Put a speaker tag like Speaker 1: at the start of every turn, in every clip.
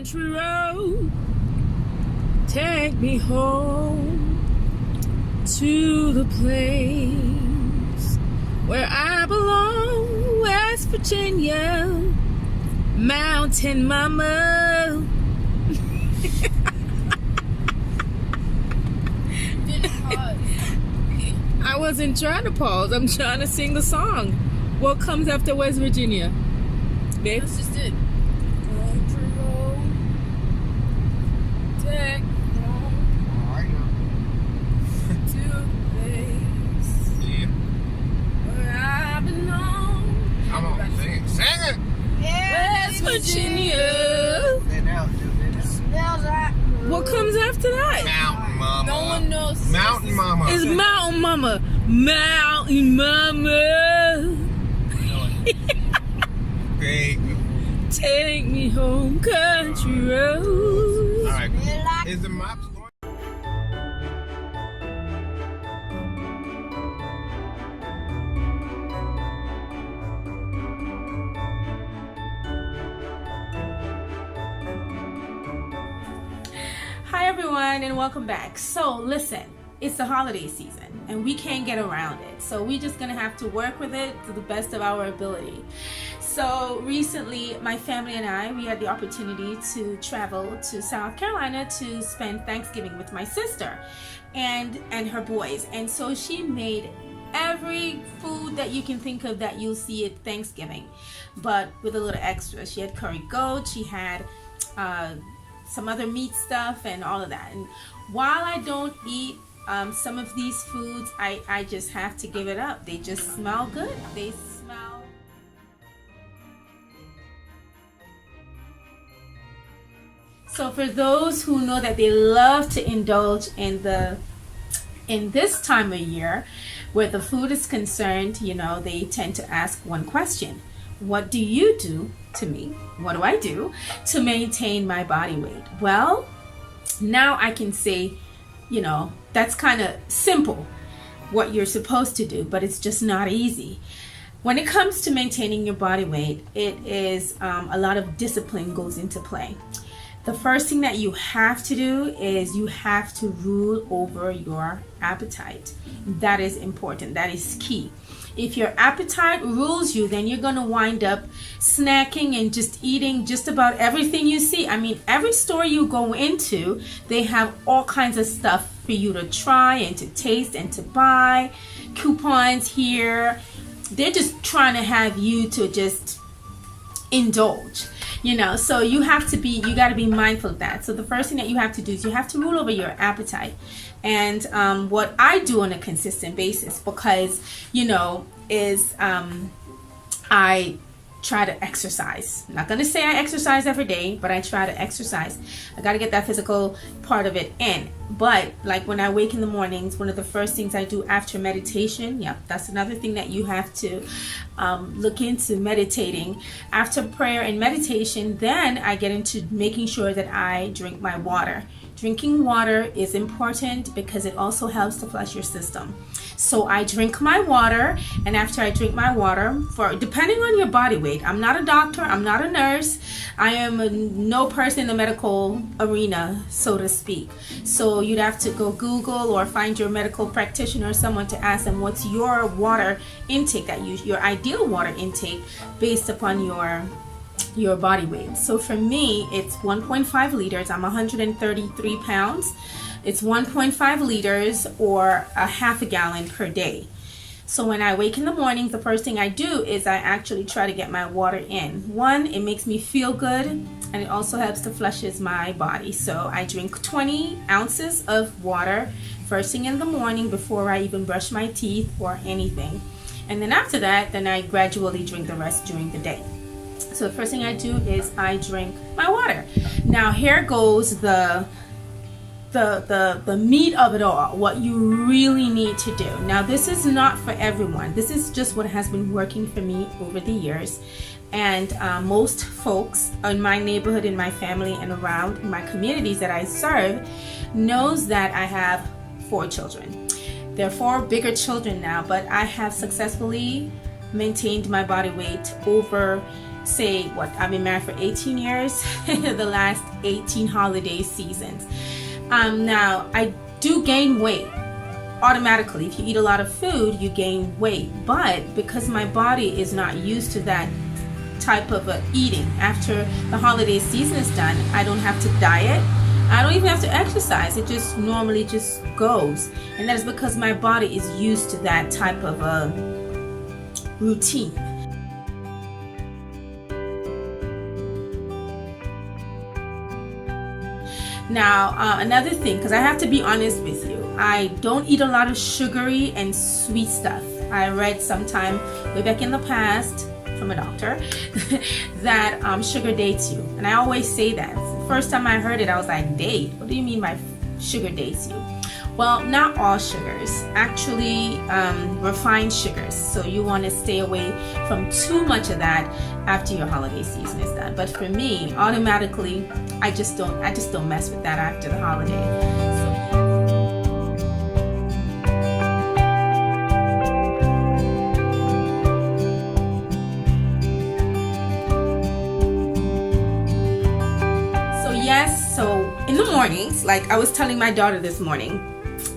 Speaker 1: country road, take me home to the place where I belong, West Virginia, Mountain Mama. I wasn't trying to pause. I'm trying to sing the song. What comes after West Virginia? Babe?
Speaker 2: That's just it. Country road, take me home to the place where I belong.
Speaker 3: Come on, sing it. Sing it!
Speaker 1: West Virginia.
Speaker 2: Smells like
Speaker 1: What comes after that?
Speaker 3: Mountain Mama.
Speaker 2: no one knows.
Speaker 3: Mountain Mama.
Speaker 1: It's Mountain Mama. Mountain Mama. Take me home, country road.
Speaker 3: All right. Is the mops going?
Speaker 1: Hi everyone and welcome back. So listen, it's the holiday season and we can't get around it. So we're just gonna have to work with it to the best of our ability. So recently my family and we had the opportunity to travel to South Carolina to spend Thanksgiving with my sister and her boys. And so she made every food that you can think of that you'll see at Thanksgiving, but with a little extra. She had curry goat, she had some other meat stuff and all of that. And while I don't eat some of these foods, I just have to give it up. They just smell good. They smell. So for those who know that they love to indulge in this time of year where the food is concerned, you know, they tend to ask one question. What do you do to me? What do I do to maintain my body weight? Well, now I can say, you know, that's kind of simple what you're supposed to do, but it's just not easy. When it comes to maintaining your body weight, it is a lot of discipline goes into play. The first thing that you have to do is you have to rule over your appetite. That is important. That is key. If your appetite rules you, then you're going to wind up snacking and just eating just about everything you see. I mean, every store you go into, they have all kinds of stuff for you to try and to taste and to buy. Coupons here. They're just trying to have you to just indulge. You know, so you got to be mindful of that. So the first thing that you have to do is you have to rule over your appetite. And what I do on a consistent basis, because, you know, is I try to exercise. I'm not going to say I exercise every day, but I try to exercise. I got to get that physical part of it in. But like when I wake in the mornings, one of the first things I do after meditation, that's another thing that you have to look into, meditating. After prayer and meditation, then I get into making sure that I drink my water. Drinking water is important because it also helps to flush your system. So I drink my water, and after I drink my water, depending on your body weight, I'm not a doctor, I'm not a nurse, I am no person in the medical arena, so to speak. So you'd have to go Google or find your medical practitioner or someone to ask them what's your water intake, your ideal water intake based upon your body weight. So for me, it's 1.5 liters. I'm 133 pounds. It's 1.5 liters or a half a gallon per day. So when I wake in the morning, the first thing I do is I actually try to get my water in. One, it makes me feel good, and it also helps to flushes my body. So I drink 20 ounces of water first thing in the morning before I even brush my teeth or anything. And then after that, then I gradually drink the rest during the day. So the first thing I do is I drink my water. Now here goes the meat of it all, what you really need to do. Now this is not for everyone. This is just what has been working for me over the years. And most folks in my neighborhood, in my family, and around in my communities that I serve knows that I have 4 children. They're 4 bigger children now, but I have successfully maintained my body weight over say what, I've been married for 18 years, the last 18 holiday seasons. Now I do gain weight automatically. If you eat a lot of food, you gain weight, but because my body is not used to that type of eating, after the holiday season is done, I don't have to diet, I don't even have to exercise, it just normally just goes, and that is because my body is used to that type of routine. Now, another thing, because I have to be honest with you, I don't eat a lot of sugary and sweet stuff. I read sometime way back in the past from a doctor that sugar dates you. And I always say that. The first time I heard it, I was like, date? What do you mean by sugar dates you? Well, not all sugars, actually refined sugars. So you want to stay away from too much of that after your holiday season is done. But for me, automatically, I just don't mess with that after the holiday. So in the mornings, like I was telling my daughter this morning,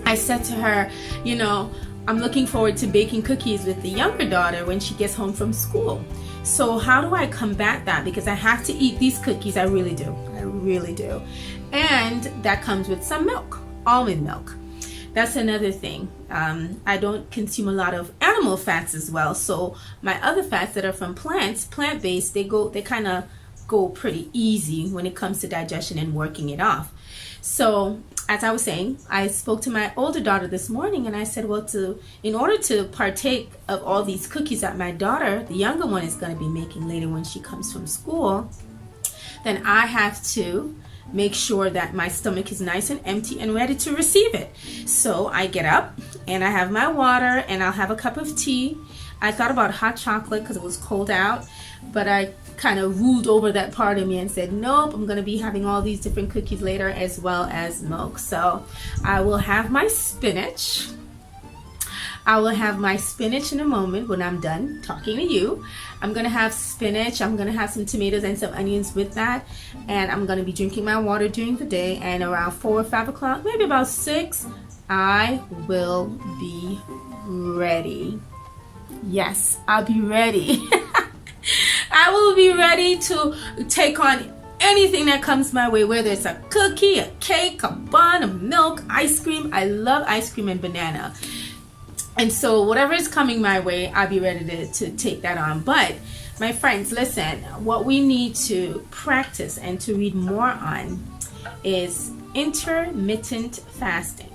Speaker 1: I said to her, you know, I'm looking forward to baking cookies with the younger daughter when she gets home from school. So how do I combat that? Because I have to eat these cookies. I really do. And that comes with some milk, almond milk. That's another thing. I don't consume a lot of animal fats as well. So my other fats that are from plants, plant-based, they kind of go pretty easy when it comes to digestion and working it off. So as I was saying, I spoke to my older daughter this morning and I said, well, in order to partake of all these cookies that my daughter, the younger one, is going to be making later when she comes from school, then I have to make sure that my stomach is nice and empty and ready to receive it. So I get up and I have my water and I'll have a cup of tea. I thought about hot chocolate because it was cold out, but I kind of ruled over that part of me and said, nope, I'm going to be having all these different cookies later as well as milk. So I will have my spinach. I will have my spinach in a moment when I'm done talking to you. I'm going to have spinach. I'm going to have some tomatoes and some onions with that. And I'm going to be drinking my water during the day. And around 4 or 5 o'clock, maybe about 6, I will be ready. Yes, I'll be ready. I will be ready to take on anything that comes my way, whether it's a cookie, a cake, a bun, a milk, ice cream. I love ice cream and banana. And so whatever is coming my way, I'll be ready to take that on. But my friends, listen, what we need to practice and to read more on is intermittent fasting.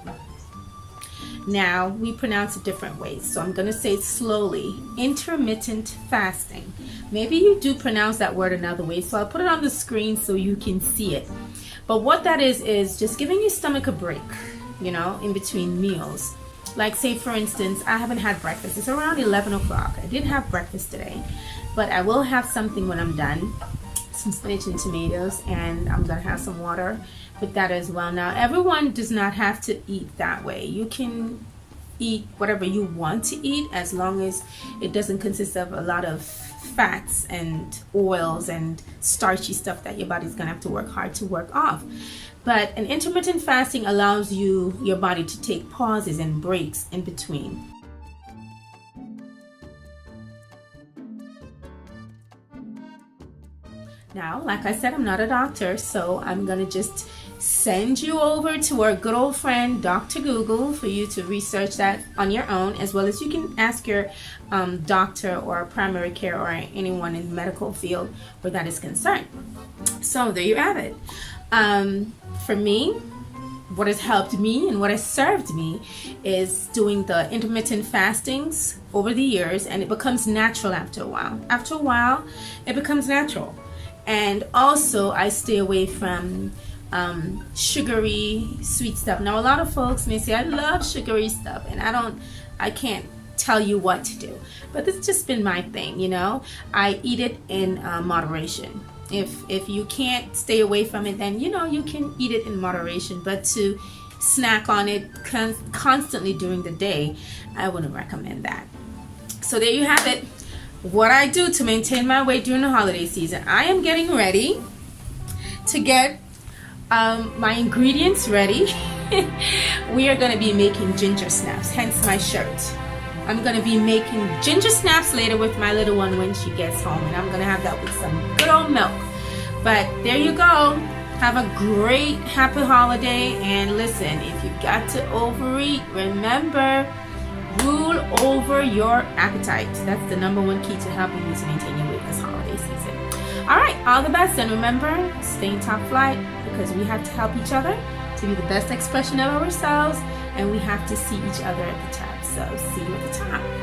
Speaker 1: Now, we pronounce it different ways, so I'm going to say it slowly. Intermittent fasting. Maybe you do pronounce that word another way, so I'll put it on the screen so you can see it. But what that is just giving your stomach a break, you know, in between meals. Like, say, for instance, I haven't had breakfast. It's around 11 o'clock. I didn't have breakfast today, but I will have something when I'm done. Some spinach and tomatoes, and I'm going to have some water with that as well. Now, everyone does not have to eat that way. You can eat whatever you want to eat as long as it doesn't consist of a lot of fats and oils and starchy stuff that your body's going to have to work hard to work off. But an intermittent fasting allows your body to take pauses and breaks in between. Now, like I said, I'm not a doctor, so I'm going to just send you over to our good old friend, Dr. Google, for you to research that on your own, as well as you can ask your doctor or primary care or anyone in the medical field where that is concerned. So there you have it. For me, what has helped me and what has served me is doing the intermittent fastings over the years, and it becomes natural after a while. After a while, it becomes natural. And also, I stay away from sugary, sweet stuff. Now, a lot of folks may say, I love sugary stuff, and I can't tell you what to do. But it's just been my thing, you know. I eat it in moderation. If you can't stay away from it, then, you know, you can eat it in moderation. But to snack on it constantly during the day, I wouldn't recommend that. So there you have it. what I do to maintain my weight during the holiday season. I am getting ready to get my ingredients ready. We are going to be making ginger snaps, hence my shirt. I'm going to be making ginger snaps later with my little one when she gets home, and I'm going to have that with some good old milk. But there you go. Have a great happy holiday, and listen, if you got to overeat, remember, rule over your appetite. That's the number one key to helping you to maintain your weight this holiday season. All right, all the best, and remember, stay in top flight, because we have to help each other to be the best expression of ourselves, and we have to see each other at the top. So see you at the top.